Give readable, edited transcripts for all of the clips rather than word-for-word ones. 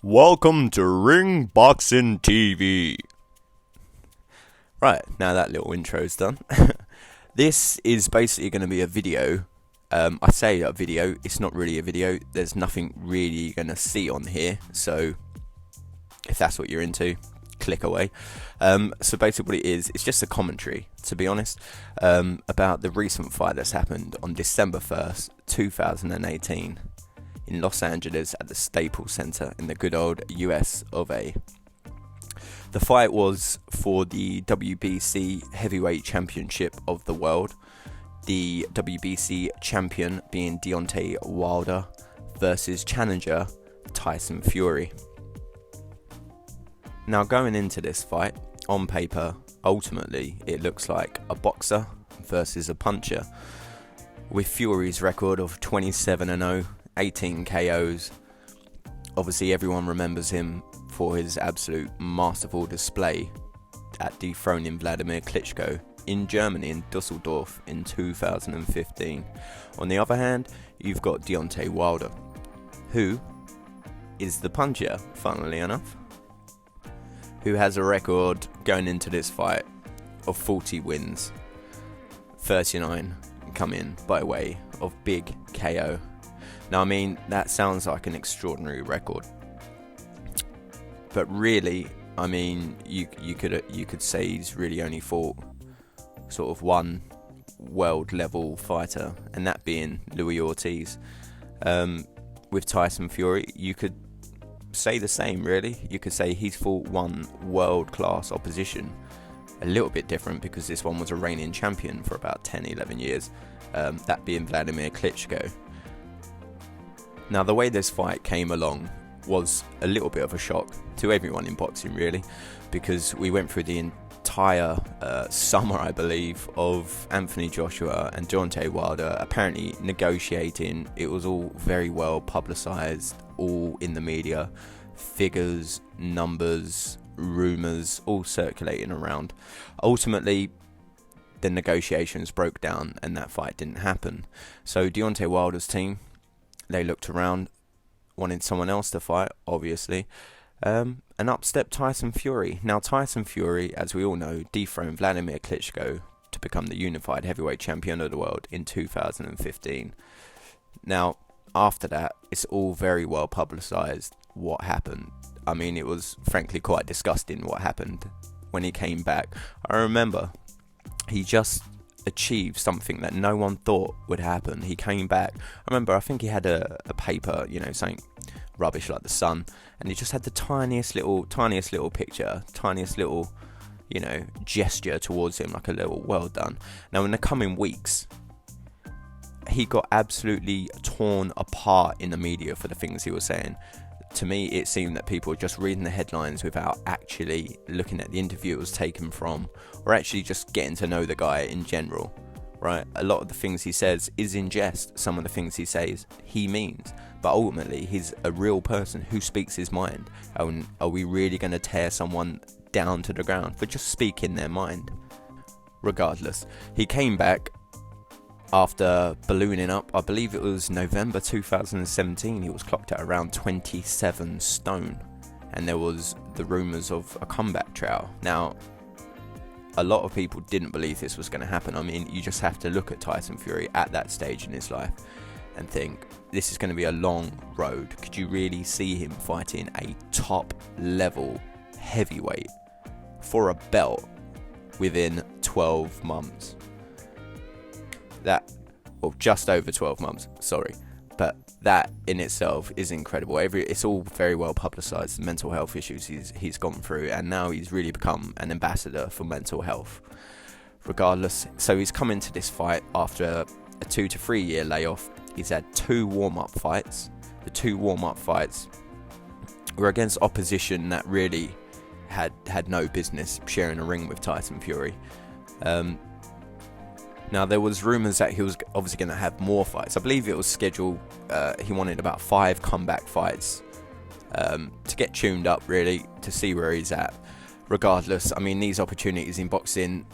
Welcome to Ring Boxing TV. Right, now that little intro's done. This is basically going to be a video. I say a video, it's not really a video. There's nothing really you're going to see on here. So, if that's what you're into, click away. So basically what it is, it's just a commentary, to be honest, about the recent fight that's happened on December 1st, 2018. In Los Angeles at the Staples Center in the good old US of A. The fight was for the WBC Heavyweight Championship of the world. The WBC champion being Deontay Wilder versus challenger Tyson Fury. Now going into this fight, on paper, ultimately it looks like a boxer versus a puncher. With Fury's record of 27-0, 18 KOs. Obviously everyone remembers him for his absolute masterful display at dethroning Vladimir Klitschko in Germany, in Dusseldorf in 2015. On the other hand, you've got Deontay Wilder, who is the puncher, funnily enough, who has a record going into this fight of 40 wins, 39 come in by way of big KO. Now, I mean, that sounds like an extraordinary record, but really, I mean, you could say he's really only fought sort of one world level fighter, and that being Louis Ortiz. With Tyson Fury, you could say the same, really. You could say he's fought one world class opposition. A little bit different because this one was a reigning champion for about 10-11 years, that being Vladimir Klitschko. Now, the way this fight came along was a little bit of a shock to everyone in boxing, really, because we went through the entire summer, I believe, of Anthony Joshua and Deontay Wilder apparently negotiating. It was all very well publicised, all in the media, figures, numbers, rumours, all circulating around. Ultimately, the negotiations broke down and that fight didn't happen. So Deontay Wilder's team, they looked around, wanted someone else to fight, obviously, and up stepped Tyson Fury. Now, Tyson Fury, as we all know, dethroned Vladimir Klitschko to become the unified heavyweight champion of the world in 2015. Now, after that, it's all very well publicised what happened. I mean, it was frankly quite disgusting what happened when he came back. I remember he just achieved something that no one thought would happen. He came back. I remember, I think he had a paper, something rubbish like the sun, and he just had the tiniest little picture, tiniest little, gesture towards him, like a little well done. Now, in the coming weeks, he got absolutely torn apart in the media for the things he was saying. To me, it seemed that people were just reading the headlines without actually looking at the interview it was taken from, or actually just getting to know the guy in general, right? A lot of the things he says is in jest. Some of the things he says, he means. But ultimately, he's a real person who speaks his mind. And are we really going to tear someone down to the ground for just speaking their mind? Regardless, he came back after ballooning up. I believe it was November 2017. He was clocked at around 27 stone, and there was the rumours of a comeback trial. Now, a lot of people didn't believe this was going to happen. I mean, you just have to look at Tyson Fury at that stage in his life and think, this is going to be a long road. Could you really see him fighting a top level heavyweight for a belt within 12 months? Just over 12 months, sorry, but that in itself is incredible. It's all very well publicised, the mental health issues he's gone through, and now he's really become an ambassador for mental health. Regardless, so he's come into this fight after a 2 to 3 year layoff. He's had 2 warm-up fights. The 2 warm-up fights were against opposition that really had no business sharing a ring with Tyson Fury. Now, there was rumours that he was obviously going to have more fights. I believe it was scheduled, he wanted about 5 comeback fights to get tuned up, really, to see where he's at. Regardless, I mean, these opportunities in boxing,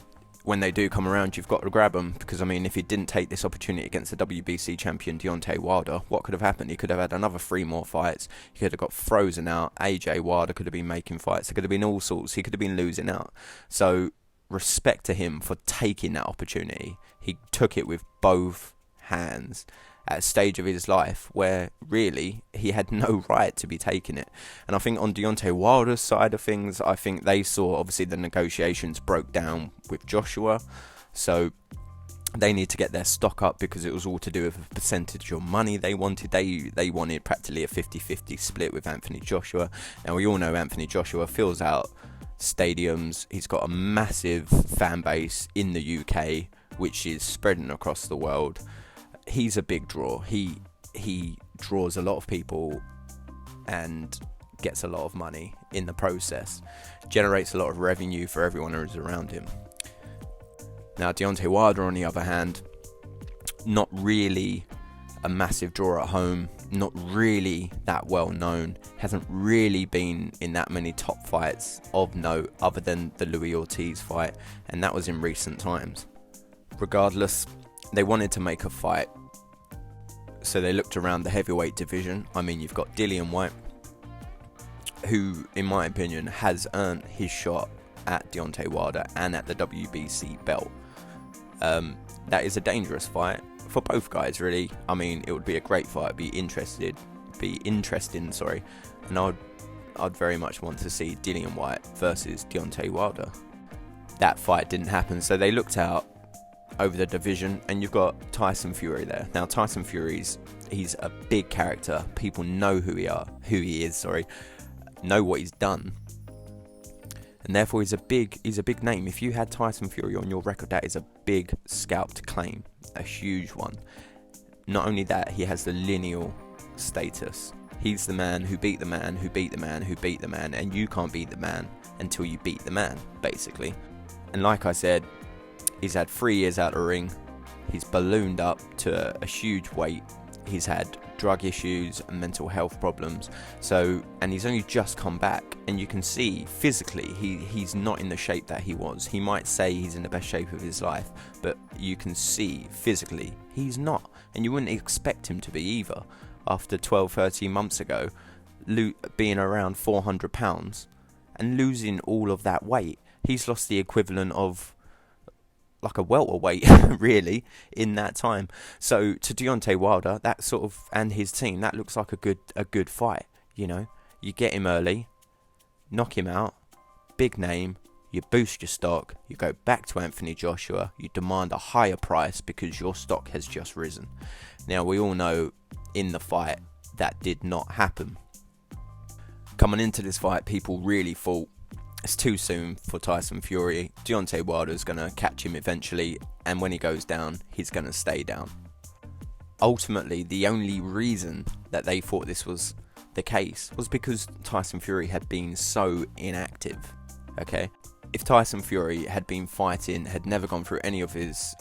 when they do come around, you've got to grab them, because I mean, if he didn't take this opportunity against the WBC champion Deontay Wilder, what could have happened? He could have had another 3 more fights. He could have got frozen out. AJ Wilder could have been making fights. There could have been all sorts. He could have been losing out. So respect to him for taking that opportunity. He took it with both hands at a stage of his life where really he had no right to be taking it. And I think on Deontay Wilder's side of things, I think they saw, obviously the negotiations broke down with Joshua, so they need to get their stock up, because it was all to do with a percentage of money they wanted. They wanted practically a 50-50 split with Anthony Joshua. Now we all know Anthony Joshua fills out stadiums. He's got a massive fan base in the UK, which is spreading across the world. He's a big draw. He draws a lot of people and gets a lot of money in the process. Generates a lot of revenue for everyone who's around him. Now Deontay Wilder, on the other hand, not really a massive draw at home, not really that well known, hasn't really been in that many top fights of note other than the Louis Ortiz fight, and that was in recent times. Regardless, they wanted to make a fight, so they looked around the heavyweight division. I mean, you've got Dillian Whyte, who, in my opinion, has earned his shot at Deontay Wilder and at the WBC belt. That is a dangerous fight for both guys, really. I mean, it would be a great fight, be interesting, and I'd very much want to see Dillian Whyte versus Deontay Wilder. That fight didn't happen, so they looked out over the division, and you've got Tyson Fury there. Now Tyson Fury's, he's a big character. People know who he is, know what he's done, and therefore he's a big name. If you had Tyson Fury on your record, that is a big scalped claim, a huge one. Not only that, he has the lineal status. He's the man who beat the man who beat the man who beat the man, and you can't beat the man until you beat the man, basically. And like I said, he's had 3 years out of the ring. He's ballooned up to a huge weight. He's had drug issues and mental health problems. And he's only just come back. And you can see physically, he's not in the shape that he was. He might say he's in the best shape of his life, but you can see physically he's not. And you wouldn't expect him to be either. After 12, 13 months ago, being around 400 pounds and losing all of that weight, he's lost the equivalent of like a welterweight, really, in that time. So to Deontay Wilder, that sort of, and his team, that looks like a good fight. You know, you get him early, knock him out, big name, you boost your stock, you go back to Anthony Joshua, you demand a higher price because your stock has just risen. Now we all know in the fight that did not happen. Coming into this fight, people really thought it's too soon for Tyson Fury. Deontay Wilder's going to catch him eventually, and when he goes down, he's going to stay down. Ultimately, the only reason that they thought this was the case was because Tyson Fury had been so inactive, okay? If Tyson Fury had been fighting, had never gone through any of his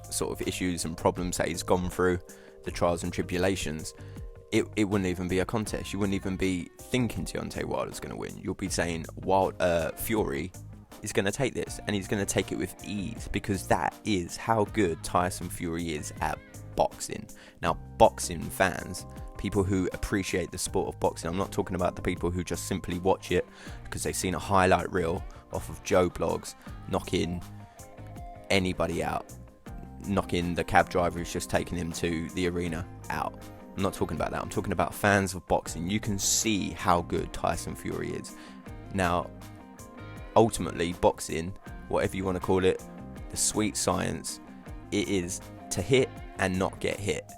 sort of issues and problems that he's gone through, the trials and tribulations, it wouldn't even be a contest. You wouldn't even be thinking Deontay Wilder's going to win. You'll be saying Fury is going to take this, and he's going to take it with ease, because that is how good Tyson Fury is at boxing. Now, boxing fans, people who appreciate the sport of boxing, I'm not talking about the people who just simply watch it because they've seen a highlight reel off of Joe Blogs knocking anybody out, knocking the cab driver who's just taken him to the arena out. I'm not talking about that. I'm talking about fans of boxing. You can see how good Tyson Fury is. Now, ultimately, boxing, whatever you want to call it, the sweet science, it is to hit and not get hit.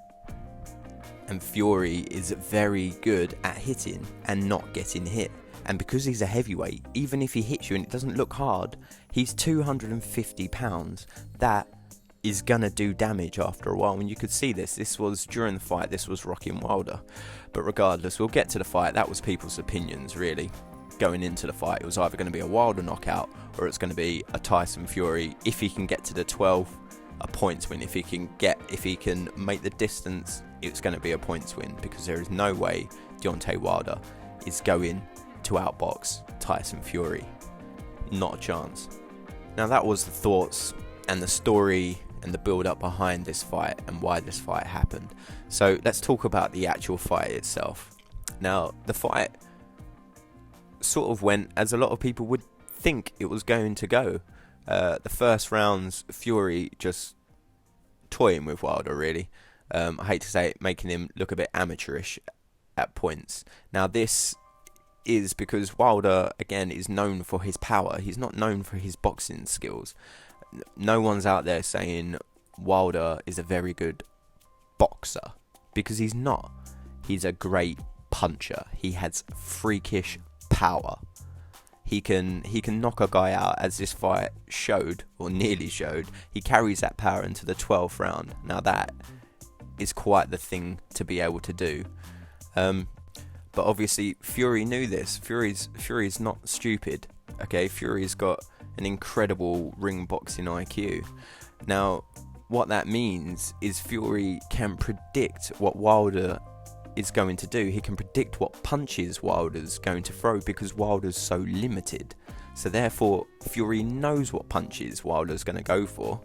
And Fury is very good at hitting and not getting hit. And because he's a heavyweight, even if he hits you and it doesn't look hard, he's 250 pounds. That is gonna do damage after a while. When you could see this was during the fight, this was rocking Wilder. But regardless, we'll get to the fight. That was people's opinions, really. Going into the fight, it was either going to be a Wilder knockout or it's going to be a Tyson Fury. If he can get to the 12, a points win. If he can make the distance, it's going to be a points win, because there is no way Deontay Wilder is going to outbox Tyson Fury. Not a chance. Now that was the thoughts and the story and the build-up behind this fight and why this fight happened. So let's talk about the actual fight itself. Now, the fight sort of went as a lot of people would think it was going to go. The first rounds, Fury just toying with Wilder, really. I hate to say it, making him look a bit amateurish at points. Now, this is because Wilder, again, is known for his power. He's not known for his boxing skills. No one's out there saying Wilder is a very good boxer, because he's not. He's a great puncher. He has freakish power. He can knock a guy out, as this fight showed, or nearly showed. He carries that power into the 12th round. Now that is quite the thing to be able to do. But obviously Fury knew this. Fury's not stupid. Okay, Fury's got an incredible ring boxing IQ. Now, what that means is Fury can predict what Wilder is going to do. He can predict what punches Wilder's going to throw, because Wilder's so limited. So therefore, Fury knows what punches Wilder's going to go for.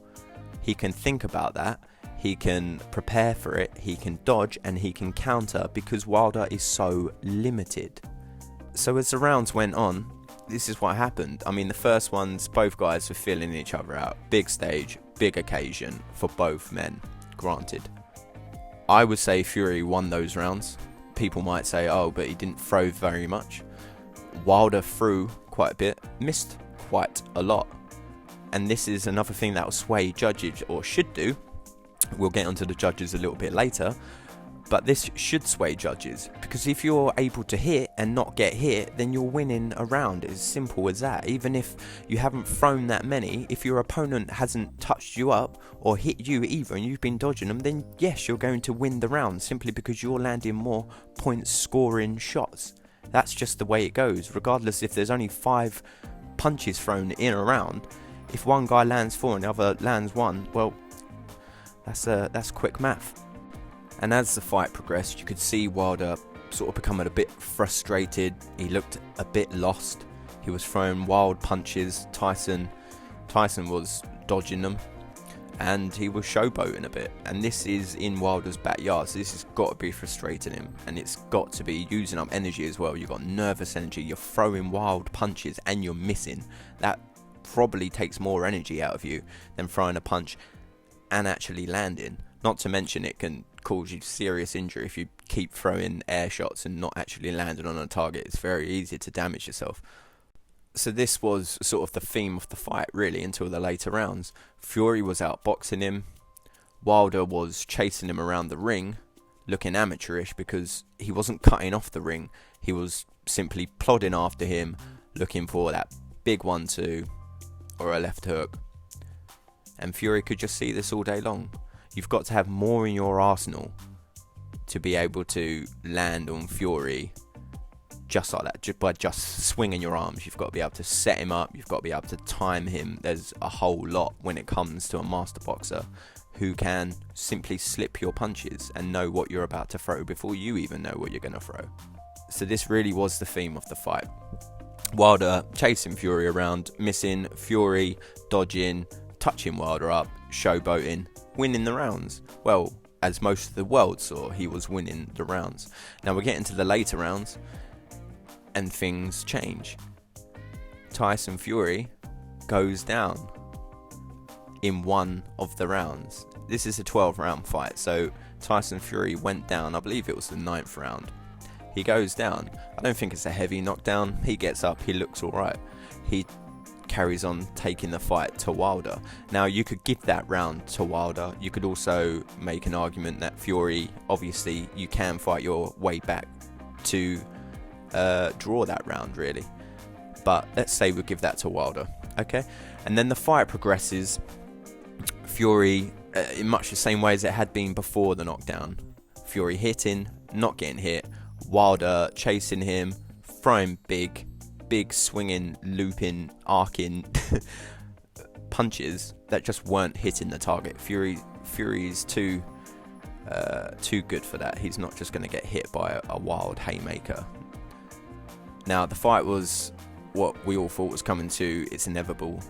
He can think about that. He can prepare for it. He can dodge and he can counter, because Wilder is so limited. So as the rounds went on, this is what happened. I mean, the first ones, both guys were feeling each other out. Big stage, big occasion for both men, granted. I would say Fury won those rounds. People might say, oh, but he didn't throw very much. Wilder threw quite a bit, missed quite a lot. And this is another thing that will sway judges, or should do. We'll get onto the judges a little bit later. But this should sway judges, because if you're able to hit and not get hit, then you're winning a round. It's as simple as that. Even if you haven't thrown that many, if your opponent hasn't touched you up or hit you either and you've been dodging them, then yes, you're going to win the round, simply because you're landing more points scoring shots. That's just the way it goes. Regardless if there's only 5 punches thrown in a round, if one guy lands 4 and the other lands 1, well, that's quick math. And as the fight progressed, you could see Wilder sort of becoming a bit frustrated. He looked a bit lost. He was throwing wild punches. Tyson was dodging them, and he was showboating a bit. And this is in Wilder's backyard, so this has got to be frustrating him, and it's got to be using up energy as well. You've got nervous energy. You're throwing wild punches and you're missing. That probably takes more energy out of you than throwing a punch and actually landing. Not to mention, it can cause you serious injury if you keep throwing air shots and not actually landing on a target. It's very easy to damage yourself. So this was sort of the theme of the fight, really, until the later rounds. Fury was outboxing him. Wilder was chasing him around the ring, looking amateurish, because he wasn't cutting off the ring. He was simply plodding after him, looking for that big 1-2 or a left hook. And Fury could just see this all day long. You've got to have more in your arsenal to be able to land on Fury just like that, by just swinging your arms. You've got to be able to set him up. You've got to be able to time him. There's a whole lot when it comes to a master boxer who can simply slip your punches and know what you're about to throw before you even know what you're going to throw. So this really was the theme of the fight. Wilder chasing Fury around, missing, Fury dodging, touching Wilder up, showboating, winning the rounds. Well, as most of the world saw, he was winning the rounds. Now we're getting to the later rounds, and things change. Tyson Fury goes down in one of the rounds. This is a 12-round fight, so Tyson Fury went down. I believe it was the 9th round. He goes down. I don't think it's a heavy knockdown. He gets up. He looks all right. He carries on taking the fight to Wilder. Now, you could give that round to Wilder. You could also make an argument that Fury, obviously, you can fight your way back to draw that round, really. But let's say we give that to Wilder, okay? And then the fight progresses. Fury, in much the same way as it had been before the knockdown. Fury hitting, not getting hit. Wilder chasing him, throwing big swinging, looping, arcing punches that just weren't hitting the target. Fury's too good for that. He's not just going to get hit by a wild haymaker. Now, the fight was what we all thought was coming to its inevitable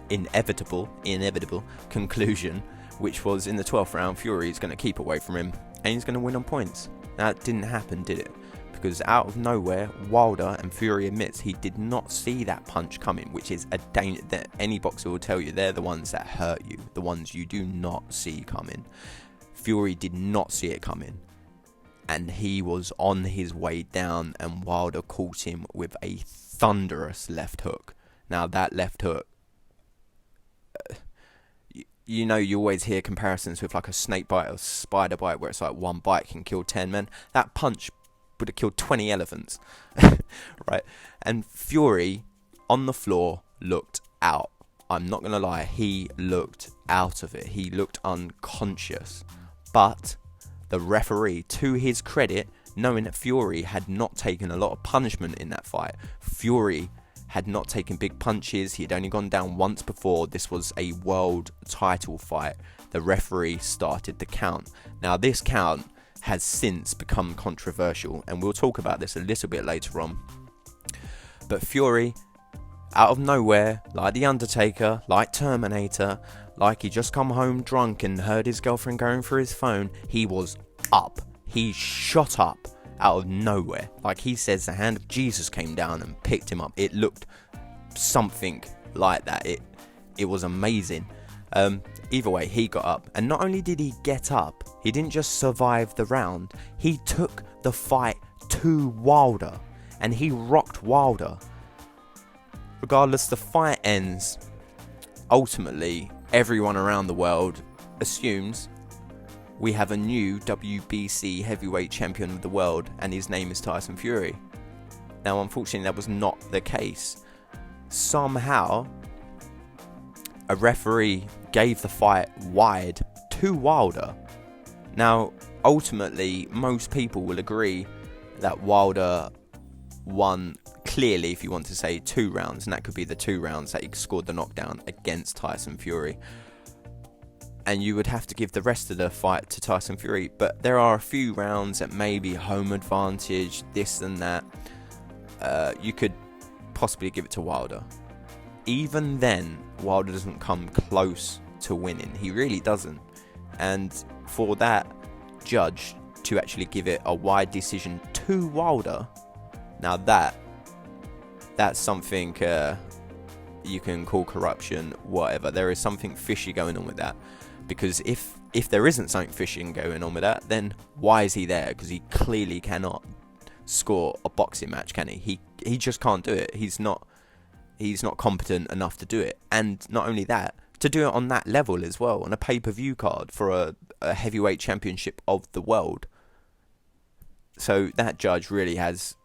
conclusion, which was in the 12th round, Fury is going to keep away from him and he's going to win on points. That didn't happen, did it? Because out of nowhere, Wilder, and Fury admits he did not see that punch coming, which is a danger that any boxer will tell you. They're the ones that hurt you, the ones you do not see coming. Fury did not see it coming, and he was on his way down, and Wilder caught him with a thunderous left hook. Now that left hook, you know, you always hear comparisons with like a snake bite or spider bite, where it's like one bite can kill 10 men. That punch would have killed 20 elephants. Right? And Fury on the floor looked out. I'm not going to lie, he looked out of it. He looked unconscious. But the referee, to his credit, knowing that Fury had not taken a lot of punishment in that fight, Fury had not taken big punches, he had only gone down once before, this was a world title fight, the referee started the count. Now this count has since become controversial, and we'll talk about this a little bit later on. But Fury, out of nowhere, like The Undertaker, like Terminator, like he just come home drunk and heard his girlfriend going through his phone, he was up. He shot up out of nowhere. Like he says, the hand of Jesus came down and picked him up. It looked something like that. It was amazing. Either way, he got up, and not only did he get up, he didn't just survive the round, he took the fight to Wilder, and he rocked Wilder. Regardless, the fight ends. Ultimately, everyone around the world assumes we have a new WBC heavyweight champion of the world, and his name is Tyson Fury. Now, unfortunately, that was not the case. Somehow, a referee gave the fight wide to Wilder. Now, ultimately, most people will agree that Wilder won clearly, if you want to say, 2 rounds, and that could be the 2 rounds that he scored the knockdown against Tyson Fury. And you would have to give the rest of the fight to Tyson Fury, but there are a few rounds that may be home advantage, this and that. You could possibly give it to Wilder. Even then, Wilder doesn't come close to winning. He really doesn't. And for that judge to actually give it a wide decision to Wilder, now that's something you can call corruption, whatever. There is something fishy going on with that. Because if there isn't something fishy going on with that, then why is he there? Because he clearly cannot score a boxing match, can he? He just can't do it. He's not competent enough to do it. And not only that, to do it on that level as well, on a pay-per-view card for a heavyweight championship of the world. So that judge really has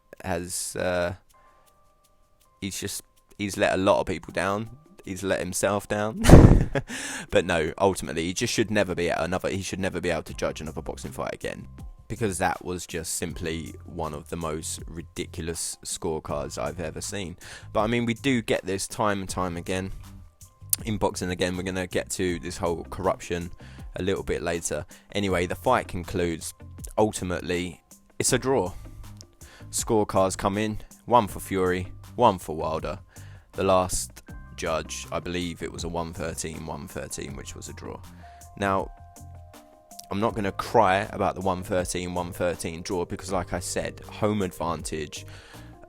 he's let a lot of people down. He's let himself down. But no, ultimately, he should never be able to judge another boxing fight again, because that was just simply one of the most ridiculous scorecards I've ever seen. But I mean, we do get this time and time again in boxing. Again, we're going to get to this whole corruption a little bit later. Anyway, the fight concludes. Ultimately, it's a draw. Scorecards come in, 1 for Fury, 1 for Wilder. The last judge, I believe it was a 113, which was a draw. Now, I'm not going to cry about the 113 draw, because like I said, home advantage,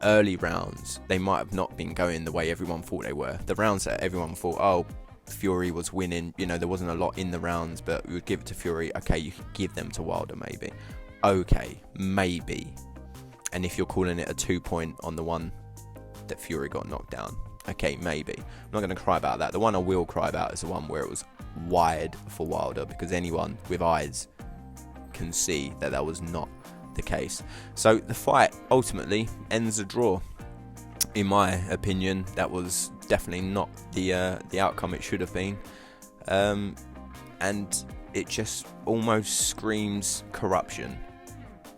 early rounds, they might have not been going the way everyone thought they were. The rounds that everyone thought, oh, Fury was winning, there wasn't a lot in the rounds, but we would give it to Fury. Okay, you could give them to Wilder maybe. Okay, maybe. And if you're calling it a 2-point on the one that Fury got knocked down, okay, maybe. I'm not going to cry about that. The one I will cry about is the one where it was wide for Wilder, because anyone with eyes can see that was not the case. So the fight ultimately ends a draw. In my opinion, that was definitely not the outcome it should have been. And it just almost screams corruption.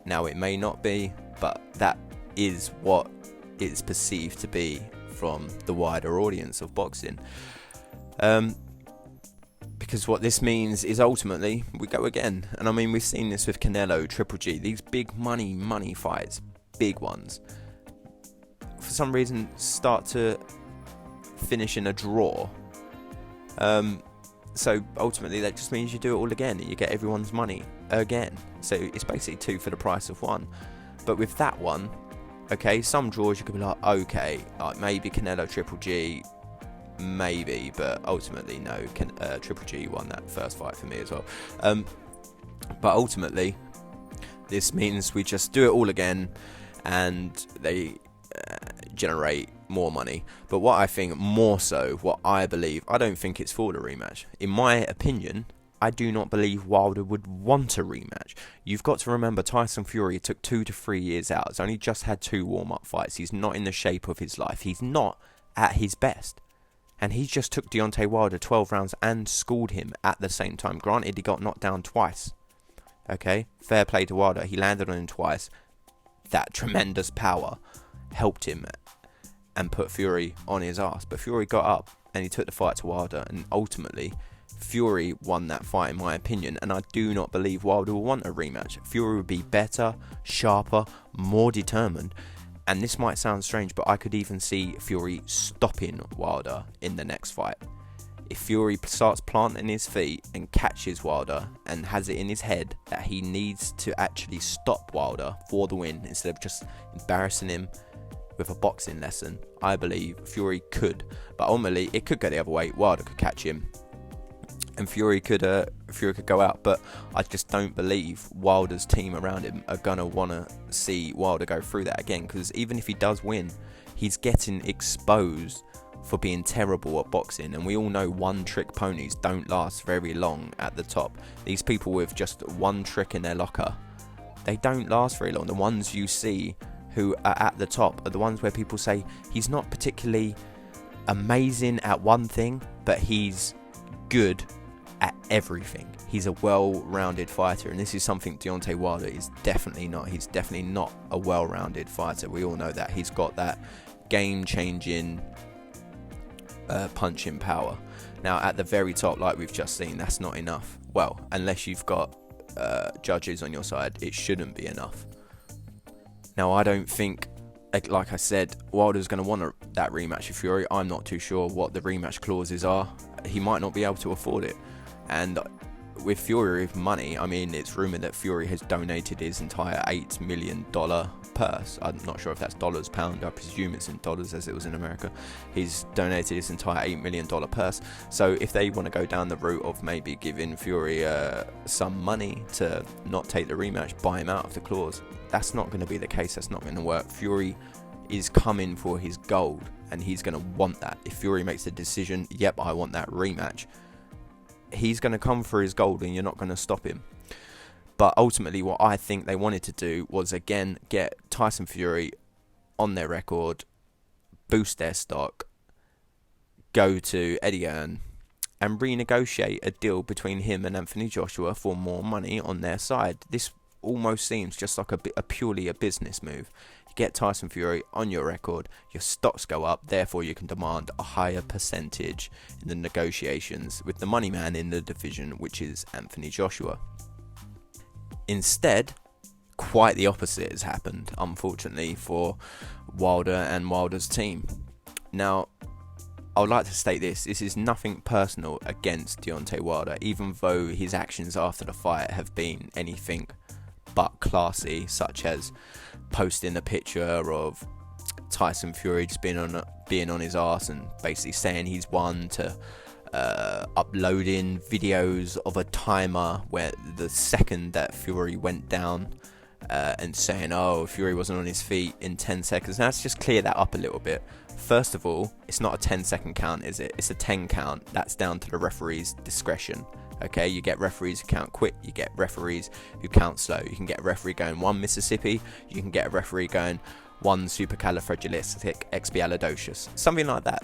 Now, it may not be, but that is what it's perceived to be from the wider audience of boxing. Because what this means is ultimately we go again. And I mean, we've seen this with Canelo, Triple G, these big money fights, big ones, for some reason start to finish in a draw. So ultimately that just means you do it all again and you get everyone's money again. So it's basically 2 for the price of 1. But with that one, okay, some draws you could be like, okay, like maybe Canelo Triple G, maybe, but ultimately no, Triple G won that first fight for me as well. But ultimately, this means we just do it all again and they generate more money. But what I think more so, what I believe, I don't think it's for the rematch. In my opinion, I do not believe Wilder would want a rematch. You've got to remember Tyson Fury took 2 to 3 years out. He's only just had 2 warm-up fights. He's not in the shape of his life. He's not at his best. And he just took Deontay Wilder 12 rounds and schooled him at the same time. Granted, he got knocked down twice. Okay, fair play to Wilder. He landed on him twice. That tremendous power helped him and put Fury on his ass. But Fury got up and he took the fight to Wilder. And ultimately, Fury won that fight in my opinion. And I do not believe Wilder will want a rematch. Fury would be better, sharper, more determined. And this might sound strange, but I could even see Fury stopping Wilder in the next fight. If Fury starts planting his feet and catches Wilder and has it in his head that he needs to actually stop Wilder for the win instead of just embarrassing him with a boxing lesson, I believe Fury could. But ultimately, it could go the other way. Wilder could catch him and Fury could go out. But I just don't believe Wilder's team around him are going to want to see Wilder go through that again. Because even if he does win, he's getting exposed for being terrible at boxing, and we all know one-trick ponies don't last very long at the top. These people with just one trick in their locker, they don't last very long. The ones you see who are at the top are the ones where people say he's not particularly amazing at one thing, but he's good at everything. He's a well-rounded fighter, and this is something Deontay Wilder is definitely not. He's definitely not a well-rounded fighter. We all know that. He's got that game-changing punching power. Now at the very top, like we've just seen, that's not enough. Well, unless you've got judges on your side, it shouldn't be enough. Now I don't think, like I said, Wilder's going to want that rematch with Fury. I'm not too sure what the rematch clauses are. He might not be able to afford it. And with Fury with money, I mean, it's rumoured that Fury has donated his entire $8 million purse. I'm not sure if that's dollars, pound. I presume it's in dollars as it was in America. He's donated his entire $8 million purse. So if they want to go down the route of maybe giving Fury some money to not take the rematch, buy him out of the clause, that's not going to be the case. That's not going to work. Fury is coming for his gold, and he's going to want that. If Fury makes the decision, yep, I want that rematch, he's going to come for his gold, and you're not going to stop him. But ultimately, what I think they wanted to do was, again, get Tyson Fury on their record, boost their stock, go to Eddie Hearn, and renegotiate a deal between him and Anthony Joshua for more money on their side. This almost seems just like a purely a business move. You get Tyson Fury on your record, your stocks go up, therefore you can demand a higher percentage in the negotiations with the money man in the division, which is Anthony Joshua. Instead, quite the opposite has happened, unfortunately, for Wilder and Wilder's team. Now, I would like to state this is nothing personal against Deontay Wilder, even though his actions after the fight have been anything but classy, such as posting a picture of Tyson Fury just being on his arse and basically saying he's won, to uploading videos of a timer where the second that Fury went down and saying, oh, Fury wasn't on his feet in 10 seconds. Now let's just clear that up a little bit. First of all, it's not a 10-second count, is it? It's a 10 count. That's down to the referee's discretion. Okay, you get referees who count quick, you get referees who count slow. You can get a referee going 1 Mississippi, you can get a referee going 1 supercalifragilisticexpialidocious, something like that.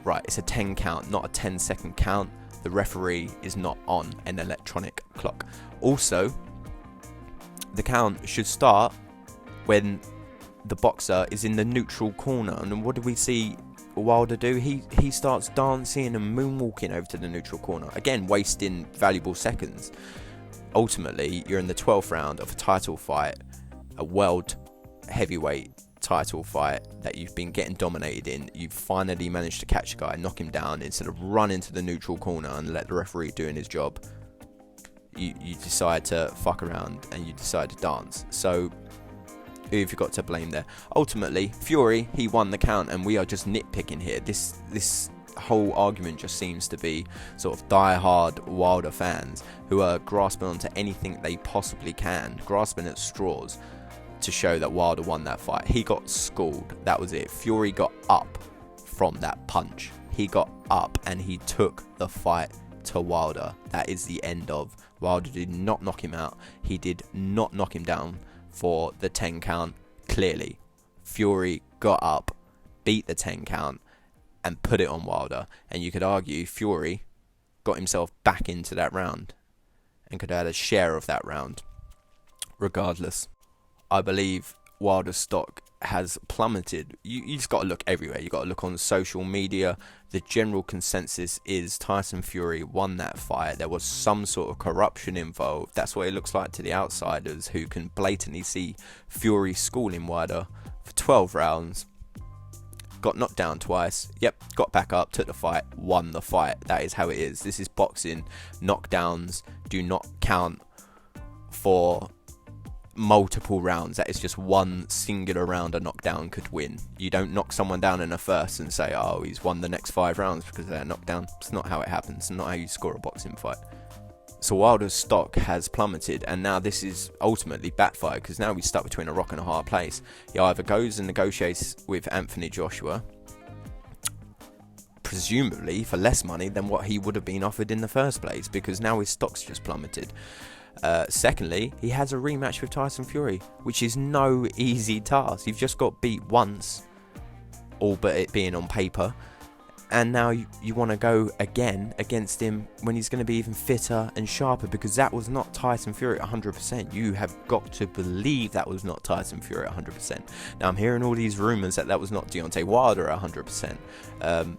Right, it's a 10 count, not a 10-second count. The referee is not on an electronic clock. Also, the count should start when the boxer is in the neutral corner. And what do we see Wilder do? He starts dancing and moonwalking over to the neutral corner, again wasting valuable seconds. Ultimately, you're in the 12th round of a title fight, a world heavyweight title fight that you've been getting dominated in, you've finally managed to catch a guy, knock him down, instead of run into the neutral corner and let the referee doing his job, you decide to fuck around and you decide to dance. So who have you got to blame there? Ultimately, Fury, he won the count, and we are just nitpicking here. This whole argument just seems to be sort of die-hard Wilder fans who are grasping onto anything they possibly can, grasping at straws to show that Wilder won that fight. He got schooled, that was it. Fury got up from that punch. He got up and he took the fight to Wilder. That is the end of. Wilder did not knock him out. He did not knock him down for the 10 count. Clearly, Fury got up, beat the 10 count, and put it on Wilder. And you could argue Fury got himself back into that round and could have had a share of that round. Regardless, I believe Wilder's stock has plummeted. You just got to look everywhere. You got to look on social media. The general consensus is Tyson Fury won that fight. There was some sort of corruption involved. That's what it looks like to the outsiders who can blatantly see Fury schooling Wilder for 12 rounds. Got knocked down twice. Yep, got back up, took the fight, won the fight. That is how it is. This is boxing. Knockdowns do not count for multiple rounds. That is just one singular round a knockdown could win. You don't knock someone down in a first and say, oh, he's won the next 5 rounds because they're knocked down. It's not how it happens. It's not how you score a boxing fight. So Wilder's stock has plummeted, and now this is ultimately backfired because now he's stuck between a rock and a hard place. He either goes and negotiates with Anthony Joshua, presumably for less money than what he would have been offered in the first place, because now his stock's just plummeted. Secondly, he has a rematch with Tyson Fury, which is no easy task. You've just got beat once, all but it being on paper, and now you want to go again against him when he's going to be even fitter and sharper, because that was not Tyson Fury at 100%. You have got to believe that was not Tyson Fury at 100%. Now I'm hearing all these rumours that was not Deontay Wilder at 100%.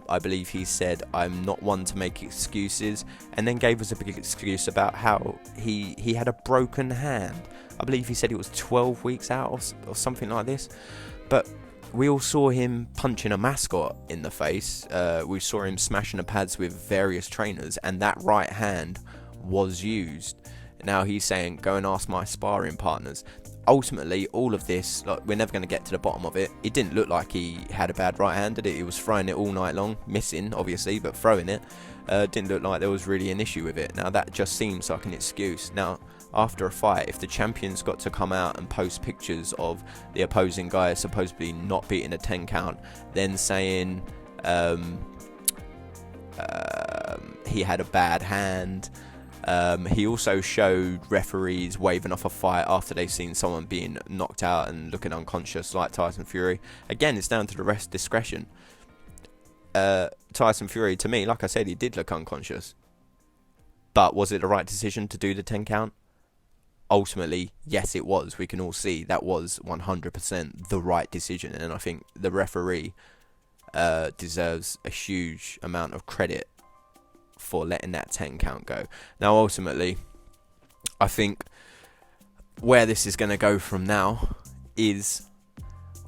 I believe he said, I'm not one to make excuses, and then gave us a big excuse about how he had a broken hand. I believe he said it was 12 weeks out or something like this. But we all saw him punching a mascot in the face. We saw him smashing the pads with various trainers, and that right hand was used. Now he's saying, go and ask my sparring partners. Ultimately, all of this, like, we're never going to get to the bottom of it. It didn't look like he had a bad right hand, did it? He was throwing it all night long, missing, obviously, but throwing it. Didn't look like there was really an issue with it. Now that just seems like an excuse. Now, after a fight, if the champion's got to come out and post pictures of the opposing guy supposedly not beating a 10 count, then saying he had a bad hand. He also showed referees waving off a fight after they've seen someone being knocked out and looking unconscious, like Tyson Fury. Again, it's down to the ref's discretion. Tyson Fury, to me, like I said, he did look unconscious. But was it the right decision to do the 10 count? Ultimately, yes, it was. We can all see that was 100% the right decision, and I think the referee deserves a huge amount of credit for letting that 10 count go. Now, ultimately, I think where this is going to go from now is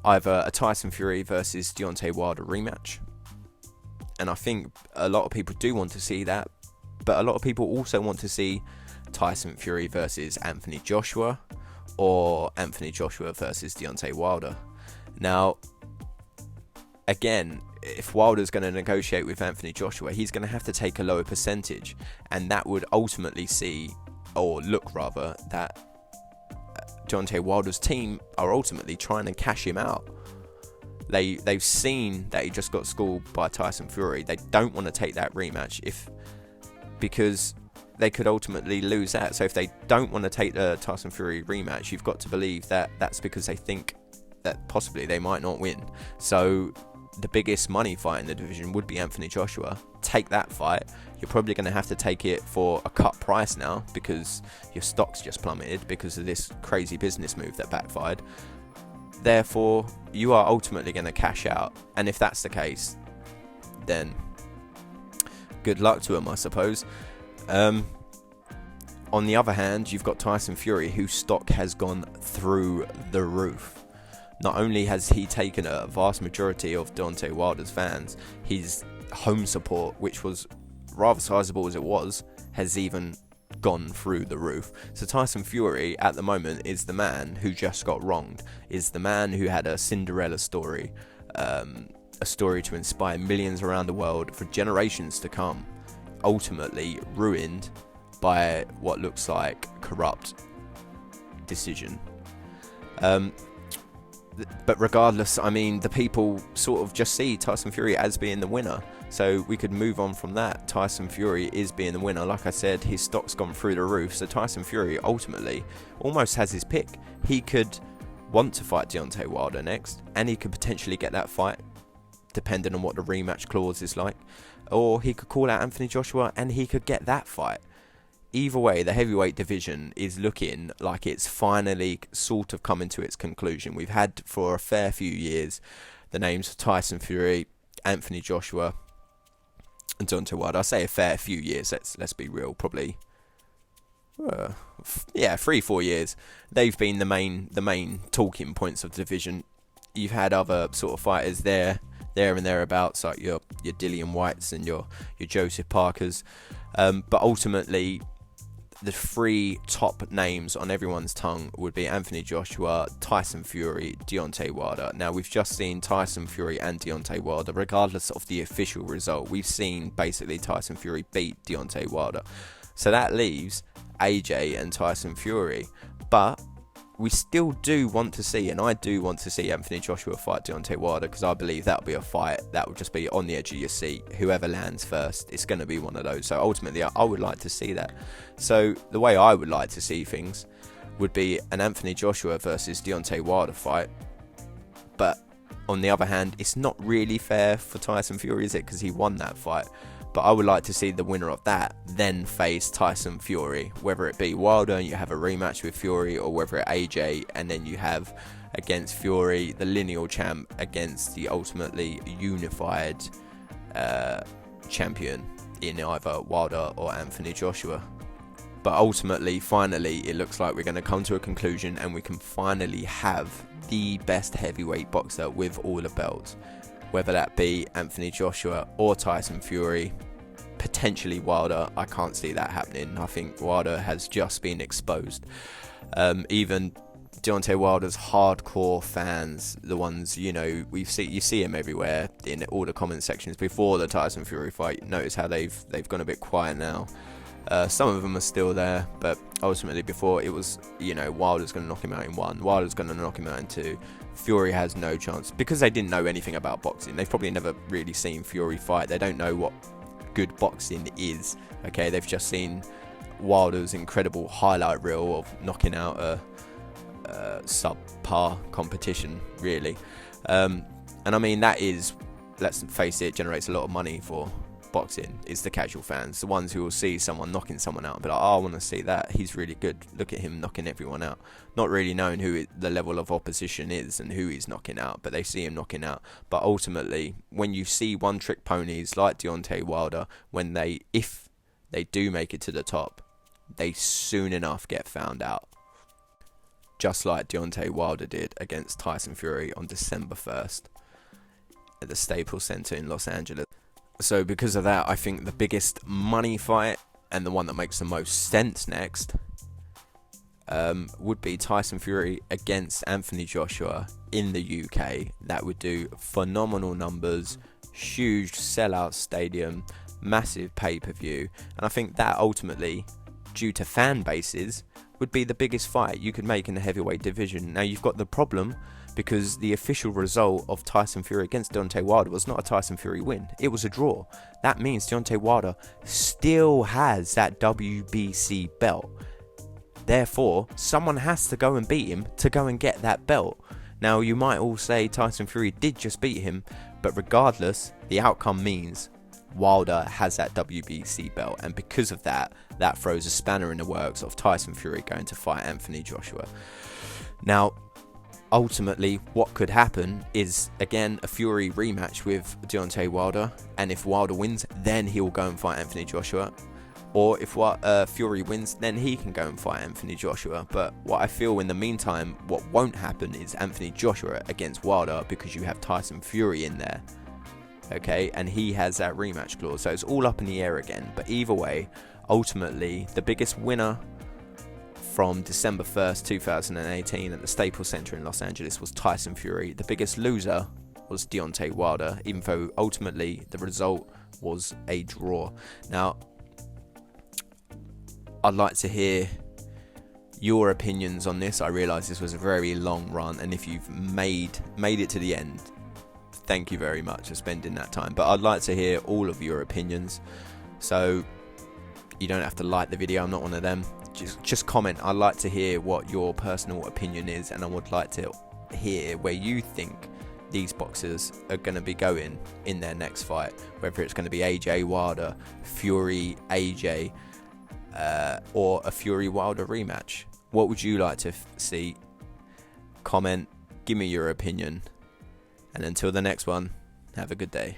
either a Tyson Fury versus Deontay Wilder rematch, and I think a lot of people do want to see that, but a lot of people also want to see Tyson Fury versus Anthony Joshua, or Anthony Joshua versus Deontay Wilder. Now, again, if Wilder's going to negotiate with Anthony Joshua, he's going to have to take a lower percentage, and that would ultimately see, or look rather, that Deontay Wilder's team are ultimately trying to cash him out. They've seen that he just got schooled by Tyson Fury. They don't want to take that rematch because they could ultimately lose that. So if they don't want to take the Tyson Fury rematch, you've got to believe that that's because they think that possibly they might not win. So the biggest money fight in the division would be Anthony Joshua. Take that fight. You're probably going to have to take it for a cut price now because your stock's just plummeted because of this crazy business move that backfired. Therefore, you are ultimately going to cash out. And if that's the case, then good luck to him, I suppose. On the other hand, you've got Tyson Fury, whose stock has gone through the roof. not only has he taken a vast majority of Deontay Wilder's fans, his home support, which was rather sizable as it was, has even gone through the roof. So Tyson Fury at the moment is the man who just got wronged, is the man who had a Cinderella story, a story to inspire millions around the world for generations to come, ultimately ruined by what looks like corrupt decision. But regardless, I mean, the people sort of just see Tyson Fury as being the winner. So we could move on from that. Tyson Fury is being the winner. Like I said, his stock's gone through the roof. So Tyson Fury ultimately almost has his pick. He could want to fight Deontay Wilder next, and he could potentially get that fight, depending on what the rematch clause is like. Or he could call out Anthony Joshua, and he could get that fight. Either way, the heavyweight division is looking like it's finally sort of coming to its conclusion. We've had for a fair few years the names of Tyson Fury, Anthony Joshua, and Deontay Wilder. I say a fair few years. Let's be real. Probably, 3-4 years. They've been the main talking points of the division. You've had other sort of fighters there and thereabouts, like your Dillian Whites and your Joseph Parkers, but ultimately, the three top names on everyone's tongue would be Anthony Joshua, Tyson Fury, Deontay Wilder. Now, we've just seen Tyson Fury and Deontay Wilder, regardless of the official result. We've seen basically Tyson Fury beat Deontay Wilder. So that leaves AJ and Tyson Fury. But we still do want to see, and I do want to see Anthony Joshua fight Deontay Wilder, because I believe that'll be a fight that will just be on the edge of your seat. Whoever lands first, it's going to be one of those. So ultimately, I would like to see that. So the way I would like to see things would be an Anthony Joshua versus Deontay Wilder fight. But on the other hand, it's not really fair for Tyson Fury, is it? Because he won that fight. But I would like to see the winner of that then face Tyson Fury, whether it be Wilder and you have a rematch with Fury, or whether it AJ and then you have against Fury the lineal champ against the ultimately unified champion in either Wilder or Anthony Joshua. But ultimately, finally, it looks like we're going to come to a conclusion and we can finally have the best heavyweight boxer with all the belts. Whether that be Anthony Joshua or Tyson Fury, potentially Wilder, I can't see that happening. I think Wilder has just been exposed. Even Deontay Wilder's hardcore fans, the ones, you see him everywhere in all the comment sections before the Tyson Fury fight. Notice how they've gone a bit quiet now. Some of them are still there, but ultimately before it was, Wilder's going to knock him out in 1, Wilder's going to knock him out in 2. Fury has no chance, because they didn't know anything about boxing. They've probably never really seen Fury fight. They don't know what good boxing is. Okay, they've just seen Wilder's incredible highlight reel of knocking out a subpar competition, really. And I mean, that is, let's face it, generates a lot of money for boxing. Is the casual fans, the ones who will see someone knocking someone out and be like, oh, I want to see that, he's really good, look at him knocking everyone out, not really knowing who the level of opposition is and who he's knocking out, but they see him knocking out. But ultimately, when you see one trick ponies like Deontay Wilder, if they do make it to the top, they soon enough get found out, just like Deontay Wilder did against Tyson Fury on December 1st at the Staples Center in Los Angeles. So because of that, I think the biggest money fight, and the one that makes the most sense next, would be Tyson Fury against Anthony Joshua in the UK. That would do phenomenal numbers, huge sellout stadium, massive pay-per-view, and I think that ultimately, due to fan bases, would be the biggest fight you could make in the heavyweight division. Now, you've got the problem, because the official result of Tyson Fury against Deontay Wilder was not a Tyson Fury win. It was a draw. That means Deontay Wilder still has that WBC belt. Therefore, someone has to go and beat him to go and get that belt. Now, you might all say Tyson Fury did just beat him, but regardless, the outcome means Wilder has that WBC belt. And because of that, that throws a spanner in the works of Tyson Fury going to fight Anthony Joshua. Now, ultimately, what could happen is, again, a Fury rematch with Deontay Wilder, and if Wilder wins, then he will go and fight Anthony Joshua. Or if Fury wins, then he can go and fight Anthony Joshua. But what I feel in the meantime, what won't happen is Anthony Joshua against Wilder, because you have Tyson Fury in there. Okay, and he has that rematch clause. So it's all up in the air again. But either way, ultimately, the biggest winner from December 1st, 2018 at the Staples Center in Los Angeles was Tyson Fury. The biggest loser was Deontay Wilder, even though ultimately the result was a draw. Now, I'd like to hear your opinions on this. I realise this was a very long run, and if you've made it to the end, thank you very much for spending that time. But I'd like to hear all of your opinions. So you don't have to like the video, I'm not one of them. Just comment. I'd like to hear what your personal opinion is, and I would like to hear where you think these boxers are going to be going in their next fight, whether it's going to be AJ Wilder, Fury AJ, or a Fury Wilder rematch. What would you like to see? Comment, give me your opinion, and until the next one, have a good day.